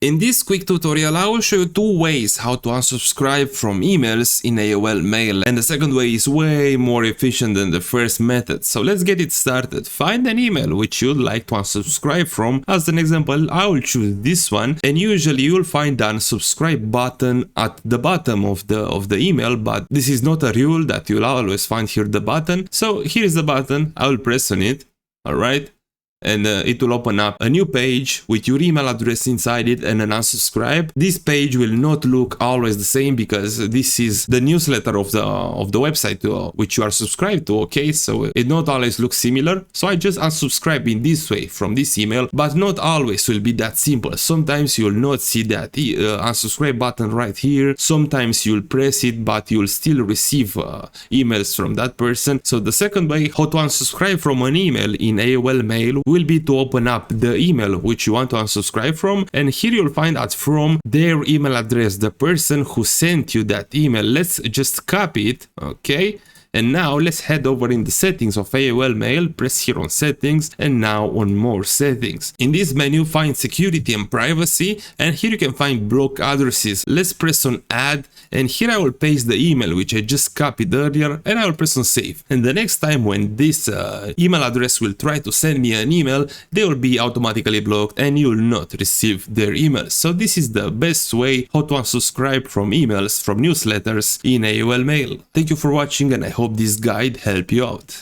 In this quick tutorial, I will show you two ways how to unsubscribe from emails in AOL Mail, and the second way is way more efficient than the first method. So let's get it started. Find an email which you'd like to unsubscribe from. As an example, I will choose this one, and usually you'll find the unsubscribe button at the bottom of the email, but this is not a rule that you'll always find here the button. So here's the button. I will press on it. All right. And it will open up a new page with your email address inside it and an unsubscribe. This page will not look always the same because this is the newsletter of the website which you are subscribed to, okay? So it not always looks similar. So I just unsubscribe in this way from this email, but not always will be that simple. Sometimes you'll not see that unsubscribe button right here. Sometimes you'll press it, but you'll still receive emails from that person. So the second way how to unsubscribe from an email in AOL Mail will be to open up the email which you want to unsubscribe from, and here you'll find that from their email address, the person who sent you that email. Let's just copy it, okay? And now let's head over in the settings of AOL Mail, press here on settings, and now on more settings. In this menu find security and privacy, and here you can find block addresses. Let's press on add, and here I will paste the email which I just copied earlier, and I will press on save. And the next time when this email address will try to send me an email, they will be automatically blocked and you will not receive their emails. So this is the best way how to unsubscribe from emails, from newsletters in AOL Mail. Thank you for watching, and I hope this guide helped you out.